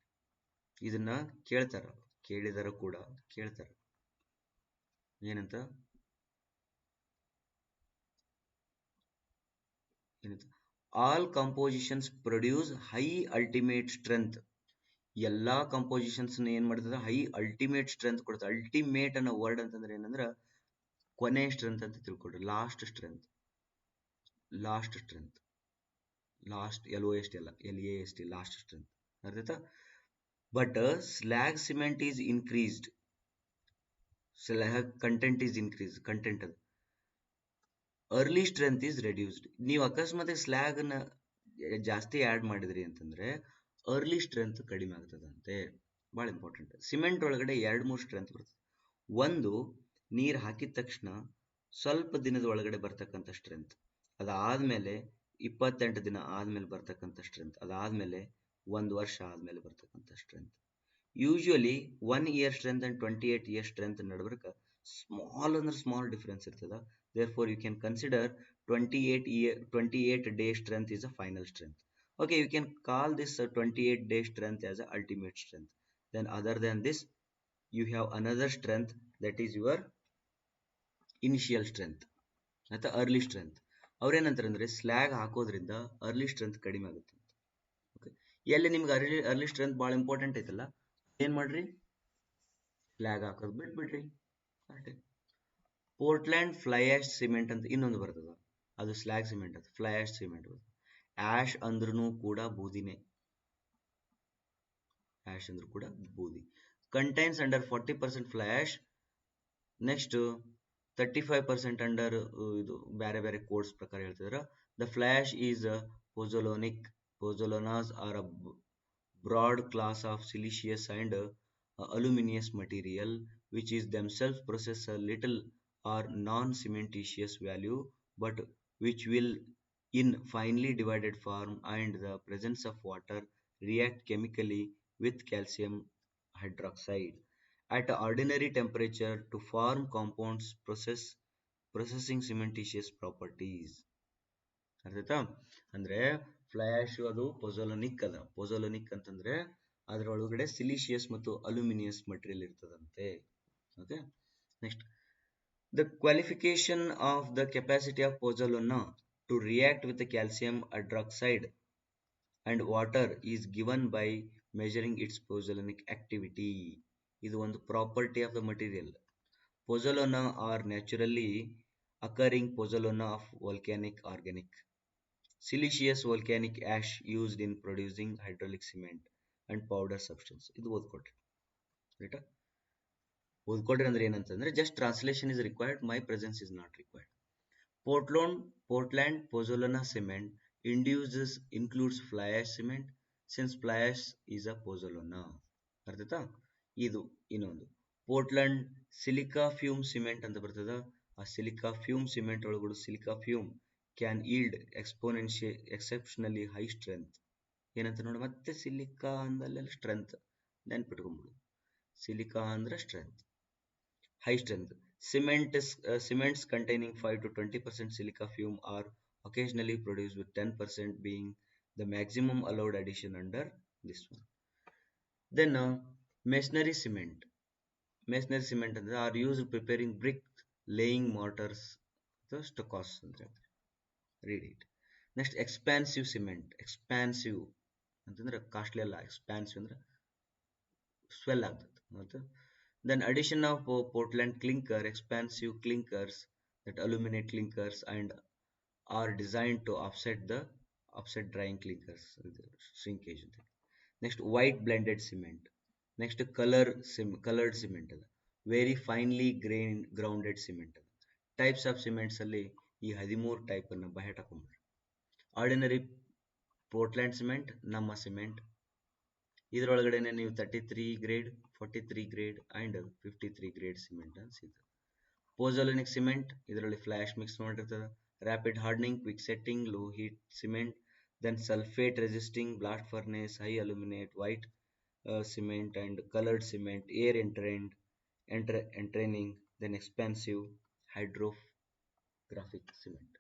ಇದನ್ನ ಕೇಳ್ತಾರ, ಕೇಳಿದಾರ ಕೂಡ ಕೇಳ್ತಾರ. ಏನಂತ all compositions produce high ultimate strength. ಎಲ್ಲಾ ಕಂಪೋಸಿಷನ್ಸ್ ಏನ್ ಮಾಡ್ತದ, ಹೈ ಅಲ್ಟಿಮೇಟ್ ಸ್ಟ್ರೆಂತ್ ಕೊಡ್ತದೆ. ಅಲ್ಟಿಮೇಟ್ ಅನ್ನೋ ವರ್ಡ್ ಅಂತಂದ್ರೆ ಏನಂದ್ರ ಕೊನೆ ಸ್ಟ್ರೆಂತ್ ಅಂತ ತಿಳ್ಕೊಡ್ರಿ. Last strength, last strength, last LOST ಅಲ್ಲ, LAST, ಲಾಸ್ಟ್ ಸ್ಟ್ರೆಂತ್. ಅರ್ಥಾಯ್ತಾ? But slag cement is increased, slag content is increase, content ಅದು. Early strength is reduced. ನೀವು ಅಕಸ್ಮಾತ್ ಸ್ಲ್ಯಾಗ್ ನ ಜಾಸ್ತಿ ಆಡ್ ಮಾಡಿದ್ರಿ ಅಂತಂದ್ರೆ ಅರ್ಲಿ ಸ್ಟ್ರೆಂತ್ ಕಡಿಮೆ ಆಗ್ತದಂತೆ. ಬಹಳ ಇಂಪಾರ್ಟೆಂಟ್. ಸಿಮೆಂಟ್ ಒಳಗಡೆ 2-3 ಸ್ಟ್ರೆಂತ್ ಬರ್ತದೆ. ಒಂದು, ನೀರು ಹಾಕಿದ ತಕ್ಷಣ ಸ್ವಲ್ಪ ದಿನದ ಒಳಗಡೆ ಬರ್ತಕ್ಕಂಥ ಸ್ಟ್ರೆಂತ್, ಅದಾದ್ಮೇಲೆ 28 ದಿನ ಆದ್ಮೇಲೆ ಬರ್ತಕ್ಕಂಥ ಸ್ಟ್ರೆಂತ್, ಅದಾದ್ಮೇಲೆ 1 ವರ್ಷ ಆದ್ಮೇಲೆ ಬರ್ತಕ್ಕಂಥ strength. Usually 1 year strength and 28 year strength ನಡುಬರ್ಕ ಸ್ಮಾಲ್ ಅಂದ್ರೆ ಸ್ಮಾಲ್ ಡಿಫರೆನ್ಸ್ ಇರ್ತದ. therefore you can consider 28 day strength is a final strength. Okay, you can call this 28 day strength as a ultimate strength. Then other than this you have another strength, that is your initial strength ಅಥವಾ early strength. ಅವ್ರೇನಂತಾರೆ ಅಂದ್ರೆ slag ಹಾಕೋದ್ರಿಂದ early strength ಕಡಿಮೆ ಆಗುತ್ತೆ. Okay, ಎಲ್ಲಿ ನಿಮ್ಗೆ early strength ಭಾಳ important ಐತಲ್ಲ, ಏನ್ ಮಾಡ್ರಿ, ಸ್ಲ್ಯಾಗ್ ಹಾಕೋದು ಬಿಟ್ಬಿಡ್ರಿ. ಪೋರ್ಟ್ಲ್ಯಾಂಡ್ ಫ್ಲೈ ಆಶ್ ಸಿಮೆಂಟ್ ಅಂತ ಇನ್ನೊಂದು ಬರ್ತದ. ಅದು ಸ್ಲ್ಯಾಗ್ ಸಿಮೆಂಟ್, ಅದು ಫ್ಲೈ ಆಶ್ ಸಿಮೆಂಟ್. ಆಶ್ ಅಂದ್ರೂ ಕೂಡ ಬೂದಿನೇ, ಆಶ್ ಅಂದ್ರೂ ಕೂಡ ಬೂದಿ. Contains under 40% fly ash. Next 35% under ಇದು ಬೇರೆ ಬೇರೆ ಕೋಡ್ಸ್ ಪ್ರಕಾರ ಹೇಳ್ತಿದ್ರ. The fly ash is pozzolanic. Pozzolanas are a broad class of siliceous and aluminous material which is themselves possess a little or non-cementitious value, but which will in finely divided form and the presence of water react chemically with calcium hydroxide at ordinary temperature to form compounds possessing cementitious properties. ಅರ್ಥಾಯ್ತಾ? ಅಂದ್ರೆ fly ಆಶ್ ಅದು ಪೊಜೊಲೋನಿಕ್ ಅದ. ಪೊಜೊಲೋನಿಕ್ ಅಂತಂದ್ರೆ ಅದರೊಳಗಡೆ siliceous ಮತ್ತು aluminous material ಇರ್ತದಂತೆ. Okay, next the qualification of the capacity of pozzolana to react with calcium hydroxide and water is given by measuring its pozzolanic activity. ಇದು ಒಂದು property of the material. Pozzolana are naturally occurring pozzolana of volcanic organic siliceous volcanic ash used in producing hydraulic cement and powder substance. ಇದು ಓದ್ಕೊಡ್ರಿ, ರೈಟಾ? ಓದ್ಕೊಡ್ರಿ ಅಂದ್ರೆ ಏನಂತಂದ್ರೆ just translation is required, my presence is not required. Portland pozzolana cement includes fly ash cement since fly ash is a pozzolana. ಅರ್ಥಾಯ್ತಾ? ಇದು ಇನ್ನೊಂದು Portland silica fume cement ಅಂತ ಬರ್ತದ. ಆ silica fume cement ಒಳಗಡೆ silica fume can yield exceptionally high strength. ಏನಂತ ನೋಡಿ, ಮತ್ತೆ silica ಅಂದಲ್ಲೆಲ್ಲ strength ನೆನ್ಪಿಟ್ಕೊಂಡ್ಬಿಡು. Silica ಅಂದ್ರೆ strength, high strength. Cements containing 5 to 20% silica fume are occasionally produced with 10% being the maximum allowed addition under this one. Then masonry cement. Masonry cement are used preparing brick laying mortars, the stuccos ಅಂತ ಹೇಳ್ತಾರೆ. Read it. Next, expansive cement. Expansive ಅಂತಂದ್ರೆ costly ಅಲ್ಲ, ಎಕ್ಸ್ಪಾನ್ಸಿವ್ ಅಂದ್ರೆ swell ಆಗ್ತದೆ. ಮತ್ತು then addition of Portland clinker, expansive clinkers that aluminate clinkers and are designed to offset drying clinkers shrinkage. Next, white blended cement. Next, colored cement ಅದ. Very finely grounded cement. Types of cements ಅಲ್ಲಿ ಈ 13 type ಅನ್ನ ಬಹೆಟ್ ಹಾಕೊಂಡ್ಬಿಡ್ರಿ. Ordinary Portland cement, ನಮ್ಮ cement. ಇದರೊಳಗಡೆನೆ ನೀವು 33 grade, 43 grade and 53 grade cement ಅಂತ ಸಿಗ್ತದೆ. ಪೊಜೊಲೋನಿಕ್ ಸಿಮೆಂಟ್, ಇದರಲ್ಲಿ ಫ್ಲಾಶ್ ಮಿಕ್ಸ್ ಮಾಡಿರ್ತದೆ. Rapid hardening, quick setting, low heat cement. Then sulphate resisting, blast furnace, high aluminate, white cement and colored cement, air entraining, then expansive hydrographic cement.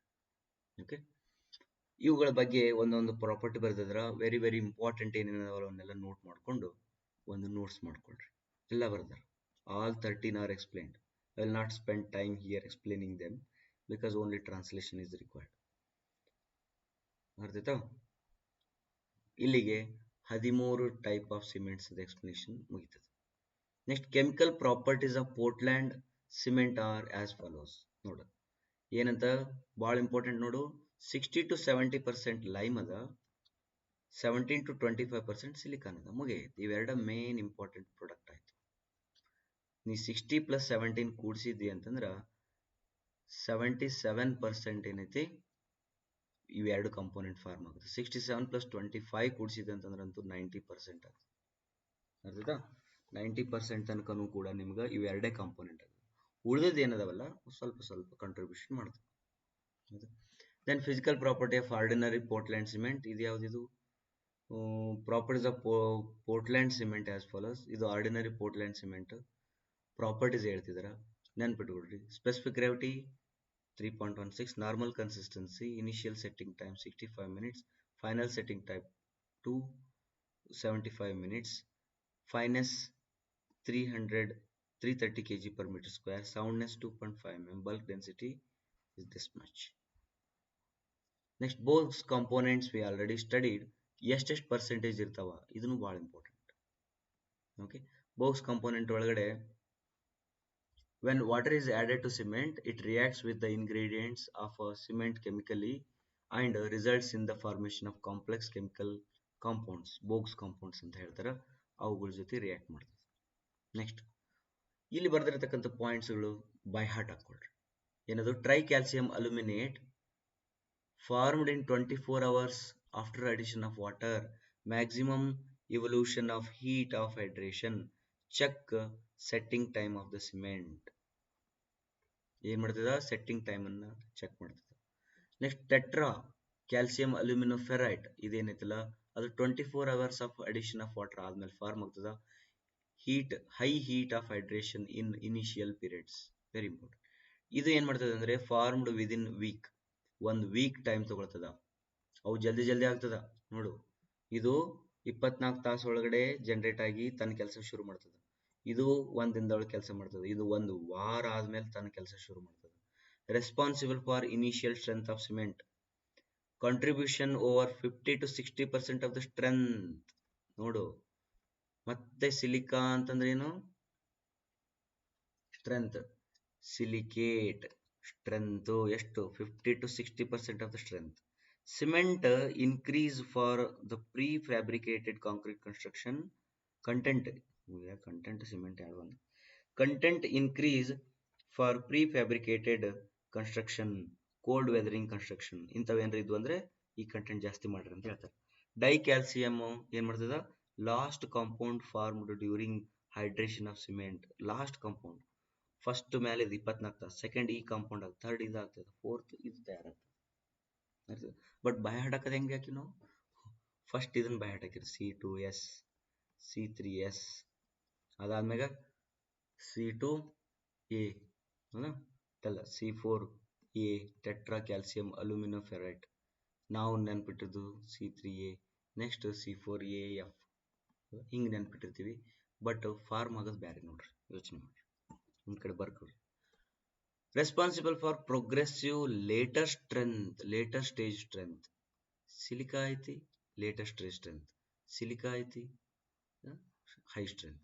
Okay, ಇವುಗಳ ಬಗ್ಗೆ ಒಂದೊಂದು property ಬರೆದಿದ್ರ very very important ಏನೇನದಾವಲ್ಲ ಅವನ್ನೆಲ್ಲ note ಮಾಡಿಕೊಂಡು ಒಂದು notes ಮಾಡ್ಕೊಳ್ರಿ. ಎಲ್ಲ ಬರ್ದಾರ. All 13 are explained. I will not spend time here explaining them because only translation is required. ಅರ್ಥಾಯ್ತಾ? ಇಲ್ಲಿಗೆ 13 ಟೈಪ್ ಆಫ್ ಸಿಮೆಂಟ್ಸ್ ಎಕ್ಸ್ಪ್ಲನೇಷನ್ ಮುಗಿತದೆ. Next, chemical properties of Portland cement are as follows. ನೋಡು ಏನಂತ ಭಾಳ ಇಂಪಾರ್ಟೆಂಟ್ ನೋಡು. 60 to 70% ಲೈಮ್ ಅದ, 17 to 25% silicon ಅದ. ಮುಗಿಯಿತು. ಇವೆರಡ ಮೇನ್ ಇಂಪಾರ್ಟೆಂಟ್ ಪ್ರಾಡಕ್ಟ್ ಆಯ್ತು. ನೀ 60 + 17 ಕೂಡಿಸಿದ್ದಿ ಅಂತಂದ್ರೆ 77% ಏನೈತಿ ಇವೆರಡು ಕಂಪೋನೆಂಟ್ ಫಾರ್ಮ್ ಆಗುತ್ತೆ. 67 + 25 ಕೂಡಿಸಿದೆ ಅಂತಂದ್ರೆ ಅಂತೂ 90% ಆಗುತ್ತೆ. ಅರ್ಥಾಯ್ತಾ? 90% ತನಕನೂ ಕೂಡ ನಿಮ್ಗೆ ಇವೆರಡೇ ಕಾಂಪೋನೆಂಟ್ ಆಗುತ್ತೆ. ಉಳಿದದ್ದು ಏನದವಲ್ಲ ಸ್ವಲ್ಪ ಸ್ವಲ್ಪ ಕಂಟ್ರಿಬ್ಯೂಷನ್ ಮಾಡ್ತದೆ. Then physical property of ordinary Portland cement. ಇದು ಯಾವುದಿದು? Properties of Portland cement as follows. ಇದು ಆರ್ಡಿನರಿ ಪೋರ್ಟ್ಲ್ಯಾಂಡ್ ಸಿಮೆಂಟ್ ಪ್ರಾಪರ್ಟೀಸ್ ಹೇಳ್ತಿದಾರ, ನೆನ್ಪಿಟ್ಕೊಳ್ರಿ. Specific gravity 3.16, normal consistency, initial setting time 65 minutes, final setting time 275 minutes, fineness 330 kg per meter square, soundness 2.5 mm, bulk density is this much. Next, both components we already studied. ಎಷ್ಟೆಷ್ಟು percentage ಇರ್ತಾವ ಇದನ್ನು ಭಾಳ important. Okay, box component ಒಳಗಡೆ When water is added to cement, it reacts with the ingredients of a cement chemically and results in the formation of complex chemical compounds, Bogue's compounds ಅಂತ ಹೇಳ್ತಾರೆ, ಅವುಗಳ ಜೊತೆ react ಮಾಡ್ತದೆ. Next ಇಲ್ಲಿ ಬರ್ದಿರತಕ್ಕಂಥ ಪಾಯಿಂಟ್ಸ್ಗಳು by heart ಹಾಕೊಳ್ರಿ. ಏನದು? Tri calcium aluminate formed in 24 hours after addition of water, maximum evolution of heat of hydration, check setting time of the cement. ಏನ್ ಮಾಡ್ತದ? ಸೆಟ್ಟಿಂಗ್ ಟೈಮ್ ಅನ್ನ ಚೆಕ್ ಮಾಡ್ತದ. ನೆಕ್ಸ್ಟ್ ಟೆಟ್ರಾ ಕ್ಯಾಲ್ಸಿಯಂ ಅಲ್ಯೂಮಿನೋ ಫೆರೈಟ್ ಇದೇನೈತಲ್ಲ ಅದು 24 hours of addition of water ಆದ್ಮೇಲೆ form ಆಗ್ತದ. High heat of hydration in initial periods, very important. ಇದು ಏನ್ ಮಾಡ್ತದೆ ಅಂದ್ರೆ ಫಾರ್ಮ್ಡ್ ವಿದಿನ್ ವೀಕ್, ಒಂದ್ ವೀಕ್ ಟೈಮ್ ತಗೊಳ್ತದ. ಅವು ಜಲ್ದಿ ಜಲ್ದಿ ಆಗ್ತದ ನೋಡು. ಇದು 24 ತಾಸು ಒಳಗಡೆ ಜನರೇಟ್ ಆಗಿ ತನ್ನ ಕೆಲಸ ಶುರು ಮಾಡ್ತದ. ಇದು ಒಂದ್ ದಿನದೊಳಗೆ ಕೆಲಸ ಮಾಡ್ತದೆ. ಇದು ಒಂದು ವಾರ ಆದ್ಮೇಲೆ ತನ್ನ ಕೆಲಸ ಶುರು ಮಾಡ್ತದೆ. Responsible for initial strength of cement, contribution over 50 to 60% of the strength. ನೋಡು, ಮತ್ತೆ ಸಿಲಿಕಾ ಅಂತಂದ್ರೆ ಏನು? ಸ್ಟ್ರೆಂತ್. ಸಿಲಿಕೇಟ್ ಸ್ಟ್ರೆಂತ್ ಎಷ್ಟು? 50 to 60% of the strength. Cement increase for the prefabricated concrete construction. Content cement one. Content increase for prefabricated construction, cold weathering construction. ಇಂಥವೇನ್ರಿ ಇದು ಅಂದ್ರೆ ಈ content ಜಾಸ್ತಿ ಮಾಡ್ರಿ ಅಂತ ಹೇಳ್ತಾರೆ. ಡೈಕ್ಯಾಲ್ಸಿಯಮ್ ಏನ್ ಮಾಡ್ತದ? Last compound formed during hydration of cement. Last compound. First ಮೇಲೆ ಇದು 24 ತಾಸು, ಸೆಕೆಂಡ್ ಈ ಕಾಂಪೌಂಡ್ ಆಗ್ತದೆ, ಥರ್ಡ್ ಇದಾಗ್ತದೆ, ಫೋರ್ತ್ ಇದು ತಯಾರಾಗ್ತದೆ. ಬಟ್ ಬೈ ಹಾರ್ಟ್ ಹಾಕೋದು ಹೆಂಗೆ ಹಾಕಿ ನಾವು? ಫಸ್ಟ್ ಇದನ್ನ ಬೈ ಹಾರ್ಟ್ ಹಾಕಿರಿ, C2S C3S, ಅದಾದ್ಮ್ಯಾಗ C2A ಅಲ್ಲ C4A ಟೆಟ್ರಾ ಕ್ಯಾಲ್ಸಿಯಂ ಅಲ್ಯೂಮಿನೋ ಫೆರೈಟ್. ನಾವು ನೆನ್ಪಿಟ್ಟಿದ್ದು C3A, ನೆಕ್ಸ್ಟ್ C4AF ಹಿಂಗೆ ನೆನ್ಪಿಟ್ಟಿರ್ತೀವಿ. ಬಟ್ ಫಾರ್ಮ್ ಆಗೋದು ಬೇರೆ ನೋಡ್ರಿ, ಯೋಚನೆ ಮಾಡ್ರಿ, ಒಂದ್ ಕಡೆ ಬರ್ಕೊಳ್ರಿ. Responsible for progressive later stage strength. Silica ಐತಿ, ಲೇಟರ್ ಸ್ಟೇಜ್ ಸ್ಟ್ರೆಂತ್. ಸಿಲಿಕಾ ಐತಿ, high strength.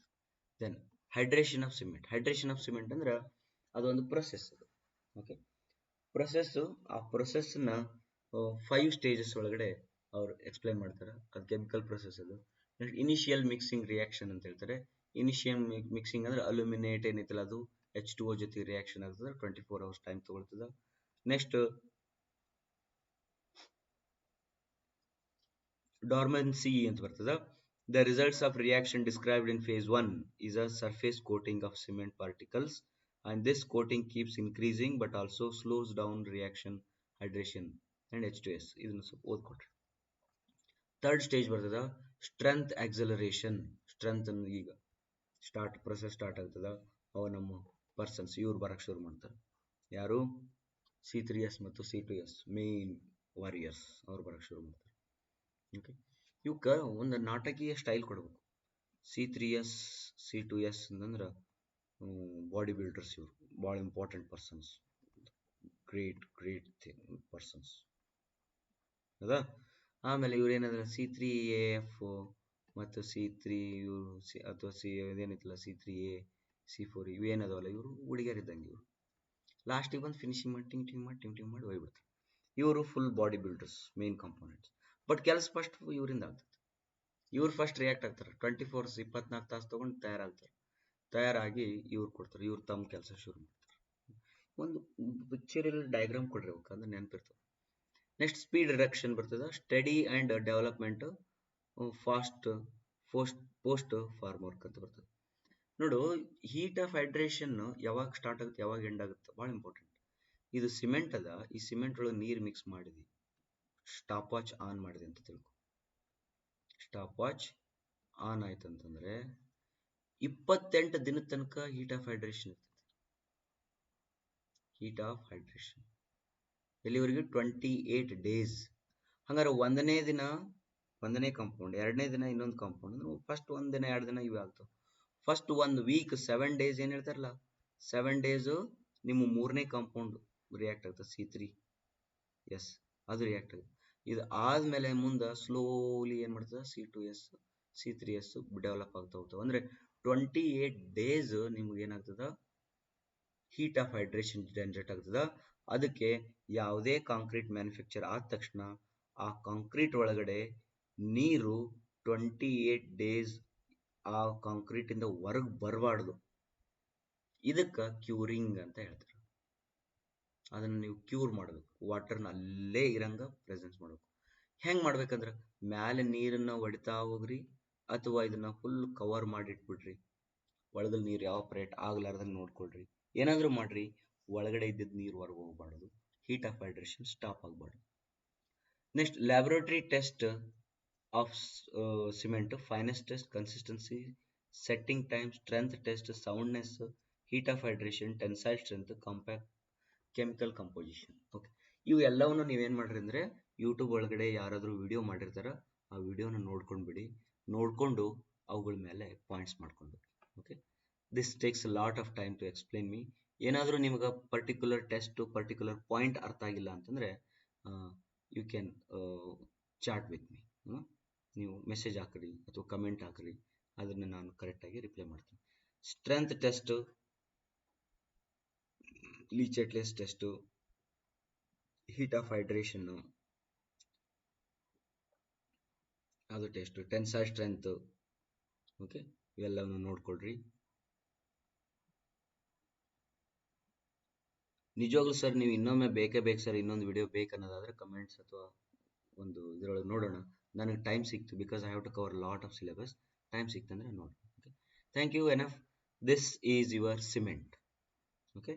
Then hydration of cement. Hydration of cement ಅಂದ್ರೆ ಅದೊಂದು ಪ್ರೊಸೆಸ್. Okay, process. ಆ ಪ್ರೊಸೆಸ್ನ 5 ಸ್ಟೇಜಸ್ ಒಳಗಡೆ ಅವ್ರು ಎಕ್ಸ್ಪ್ಲೈನ್ ಮಾಡ್ತಾರೆ. ಅದು ಕೆಮಿಕಲ್ ಪ್ರೊಸೆಸ್. ಅದು ಇನಿಷಿಯಲ್ ಮಿಕ್ಸಿಂಗ್ ರಿಯಾಕ್ಷನ್ ಅಂತ ಹೇಳ್ತಾರೆ. ಇನಿಷಿಯಲ್ ಮಿಕ್ಸಿಂಗ್ ಅಂದ್ರೆ ಅಲ್ಯೂಮಿನೇಟ್ ಏನೈತಲ್ಲ ಅದು H2O ಜೊತೆ ರಿಯಾಕ್ಷನ್ ಆಗ್ತದೆ, 24 hours ಟೈಮ್ ತಗೊಳ್ತದ. ನೆಕ್ಸ್ಟ್ ಡಾರ್ಮೆನ್ಸಿ ಅಂತ ಬರ್ತದ. The results of reaction described in phase 1 is a surface coating of cement particles, and this coating keeps increasing but also slows down reaction, hydration and H2S. ಇದನ್ನು ಸ್ವಲ್ಪ ಓದ್ಕೊಟ್ರಿ. Third stage ಬರ್ತದ strength acceleration. Strength ಈಗ process start ಆಗ್ತದ. ಅವ ನಮ್ಮ persons ಇವ್ರು ಬರಕ್ಕೆ ಶುರು ಮಾಡ್ತಾರೆ. ಯಾರು? C3S ಮತ್ತು C2S ಮೇನ್ ವಾರಿಯರ್ಸ್, ಅವ್ರು ಬರಕ್ಕೆ ಶುರು ಮಾಡ್ತಾರೆ. ಓಕೆ, ಇವಕ್ಕ ಒಂದು ನಾಟಕೀಯ ಸ್ಟೈಲ್ ಕೊಡ್ಬೇಕು. C3S C2S ಅಂತಂದ್ರೆ ಬಾಡಿ ಬಿಲ್ಡರ್ಸ್, ಇವರು ಭಾಳ ಇಂಪಾರ್ಟೆಂಟ್ ಪರ್ಸನ್ಸ್, ಗ್ರೇಟ್ ಪರ್ಸನ್ಸ್ ಹೌದಾ. ಆಮೇಲೆ ಇವ್ರು ಏನಾದ್ರೆ C3AF ಮತ್ತು C3 ಇವರು ಅಥವಾ ಇದೇನಿತ್ತಲ್ಲ C3A C4 ಇವೇನದವಲ್ಲ, ಇವರು ಹುಡುಗಿಯರಿದ್ದಂಗೆ. ಇವರು ಲಾಸ್ಟಿಗೆ ಬಂದು ಫಿನಿಶಿಂಗ್ ಮಾಡಿ ಟಿಂಗ್ ಮಾಡಿ ಹೋಗ್ಬಿಡ್ತಾರೆ. ಇವರು full body builders, main components. But ಕೆಲಸ ಫಸ್ಟ್ ಇವರಿಂದ ಆಗ್ತದೆ. ಇವ್ರು ಫಸ್ಟ್ ರಿಯಾಕ್ಟ್ ಆಗ್ತಾರೆ. 24 ತಾಸು ತಗೊಂಡು ತಯಾರಾಗಿ ಇವ್ರು ಕೊಡ್ತಾರೆ. ಇವ್ರು ತಮ್ಮ ಕೆಲಸ ಶುರು ಮಾಡ್ತಾರೆ. ಒಂದು ಪಿಕ್ಚರಲ್ಲಿ ಡಯಾಗ್ರಾಮ್ ಕೊಡ್ರಿ ಅಂದ್ರೆ ನೆನಪಿರ್ತದೆ. ನೆಕ್ಸ್ಟ್ ಸ್ಪೀಡ್ ರಿಡಕ್ಷನ್ ಬರ್ತದೆ. Study and development post form work ಅಂತ ಬರ್ತದೆ. ನೋಡು, ಹೀಟ್ ಆಫ್ ಹೈಡ್ರೇಷನ್ ಯಾವಾಗ ಸ್ಟಾರ್ಟ್ ಆಗುತ್ತೆ, ಯಾವಾಗ ಎಂಡ್ ಆಗುತ್ತೆ, ಭಾಳ ಇಂಪಾರ್ಟೆಂಟ್. ಇದು ಸಿಮೆಂಟ್ ಅದ, ಈ ಸಿಮೆಂಟ್ ಒಳಗೆ ನೀರು ಮಿಕ್ಸ್ ಮಾಡಿದ್ವಿ, ಸ್ಟಾಪ್ ವಾಚ್ ಆನ್ ಮಾಡಿದೆ ಅಂತ ತಿಳ್ಕೊ. ಸ್ಟಾಪ್ ವಾಚ್ ಆನ್ ಆಯ್ತು ಅಂತಂದ್ರೆ 28 ದಿನದ ತನಕ ಹೀಟ್ ಆಫ್ ಹೈಡ್ರೇಷನ್ ಇರ್ತದೆ. ಹೀಟ್ ಆಫ್ ಹೈಡ್ರೇಷನ್ ಎಲ್ಲಿವರೆಗೆ? 28 ಡೇಸ್. ಹಂಗಾರೆ ಒಂದನೇ ಕಾಂಪೌಂಡ್, ಎರಡನೇ ದಿನ ಇನ್ನೊಂದು ಕಾಂಪೌಂಡ್ ಅಂದ್ರೆ ಫಸ್ಟ್ ಒಂದ್ ದಿನ 2 ದಿನ ಇವೆ ಆಗ್ತಾವ. ಫಸ್ಟ್ 1 ವೀಕ್ 7 ಡೇಸ್ ಏನ್ ಹೇಳ್ತಾರಲ್ಲ, 7 ಡೇಸ್ ನಿಮ್ಮ ಮೂರನೇ ಕಾಂಪೌಂಡ್ ರಿಯಾಕ್ಟ್ ಆಗ್ತದೆ, C3S ಅದು ರಿಯಾಕ್ಟ್ ಆಗುತ್ತೆ. ಇದು ಆದ್ಮೇಲೆ ಮುಂದೆ ಸ್ಲೋಲಿ ಏನ್ ಮಾಡ್ತದೆ, C2S C3S ಡೆವಲಪ್ ಆಗ್ತಾ ಹೋಗ್ತಾವ. ಅಂದ್ರೆ 28 ಡೇಸ್ ನಿಮ್ಗೆ ಏನಾಗ್ತದ, ಹೀಟ್ ಆಫ್ ಹೈಡ್ರೇಷನ್ ಜನರೇಟ್ ಆಗ್ತದ. ಅದಕ್ಕೆ ಯಾವುದೇ ಕಾಂಕ್ರೀಟ್ ಮ್ಯಾನುಫ್ಯಾಕ್ಚರ್ ಆದ ತಕ್ಷಣ ಆ ಕಾಂಕ್ರೀಟ್ ಒಳಗಡೆ ನೀರು 28 ಡೇಸ್ ಆ ಕಾಂಕ್ರೀಟ್ ಇಂದ ಹೊರಗೆ ಬರಬಾರ್ದು. ಇದಕ್ಕ ಕ್ಯೂರಿಂಗ್ ಅಂತ ಹೇಳ್ತಾರೆ. ಅದನ್ನ ನೀವು ಕ್ಯೂರ್ ಮಾಡ್ಬೇಕು, ವಾಟರ್ನ ಅಲ್ಲೇ ಇರಂಗ ಪ್ರೆಸೆನ್ಸ್ ಮಾಡ್ಬೇಕು. ಹೆಂಗ್ ಮಾಡ್ಬೇಕಂದ್ರ ಮ್ಯಾಲೆ ನೀರನ್ನ ಹೊಡಿತಾ ಹೋಗ್ರಿ, ಅಥವಾ ಇದನ್ನ ಫುಲ್ ಕವರ್ ಮಾಡಿಟ್ಬಿಡ್ರಿ. ಒಳಗಲ್ ನೀರು ಎವಾಪರೇಟ್ ಆಗ್ಲಾರ್ದಂಗೆ ನೋಡ್ಕೊಳ್ರಿ. ಏನಾದ್ರೂ ಮಾಡ್ರಿ, ಒಳಗಡೆ ಇದ್ದಿದ್ದ ನೀರು ಹೊರಗೆ ಹೋಗ್ಬಾರ್ದು, ಹೀಟ್ ಆಫ್ ಹೈಡ್ರೇಷನ್ ಸ್ಟಾಪ್ ಆಗ್ಬಾರ್ದು. Next laboratory test of cement, fineness test, consistency, setting time, strength test, soundness, heat of hydration, tensile strength, compact chemical composition. Okay, ಇವು ಎಲ್ಲವನ್ನು ನೀವೇನ್ ಮಾಡ್ರಿ ಅಂದ್ರೆ ಯೂಟ್ಯೂಬ್ ಒಳಗಡೆ ಯಾರಾದರೂ ವಿಡಿಯೋ ಮಾಡಿರ್ತಾರ, ಆ ವಿಡಿಯೋನ ನೋಡ್ಕೊಂಡ್ಬಿಡಿ. ನೋಡ್ಕೊಂಡು ಅವುಗಳ ಮೇಲೆ ಪಾಯಿಂಟ್ಸ್ ಮಾಡ್ಕೊಂಡು. Okay, this takes a lot of time to explain me. ಏನಾದರೂ ನಿಮಗೆ ಪರ್ಟಿಕ್ಯುಲರ್ ಟೆಸ್ಟ್ ಪರ್ಟಿಕ್ಯುಲರ್ ಪಾಯಿಂಟ್ ಅರ್ಥ ಆಗಿಲ್ಲ ಅಂತಂದ್ರೆ you can chat with me. ನೀವು ಮೆಸೇಜ್ ಹಾಕ್ರಿ ಅಥವಾ ಕಮೆಂಟ್ ಹಾಕ್ರಿ, ಅದನ್ನ ನಾನು ಕರೆಕ್ಟಾಗಿ ರಿಪ್ಲೈ ಮಾಡ್ತೀನಿ. Strength test, Le Chatelier's test, heat of hydration ಅದು ಟೆಸ್ಟ್, ಟೆನ್ಸೈಲ್ ಸ್ಟ್ರೆಂತ್. ಓಕೆ, ಇವೆಲ್ಲವನ್ನು ನೋಡ್ಕೊಳ್ರಿ. ನಿಜವಾಗ್ಲೂ ಸರ್ ನೀವು ಇನ್ನೊಮ್ಮೆ ಬೇಕೇ ಬೇಕು ಸರ್, ಇನ್ನೊಂದು ವಿಡಿಯೋ ಬೇಕನ್ನೋದಾದ್ರೆ ಕಮೆಂಟ್ಸ್ ಅಥವಾ ಒಂದು ಇದರೊಳಗೆ ನೋಡೋಣ. ನನಗೆ ಟೈಮ್ ಸಿಕ್ತು, because I have to cover lot of syllabus. Time ಸಿಕ್ತಂದ್ರೆ ನೋಡಿ. Okay, thank you, enough. This is your cement. Okay.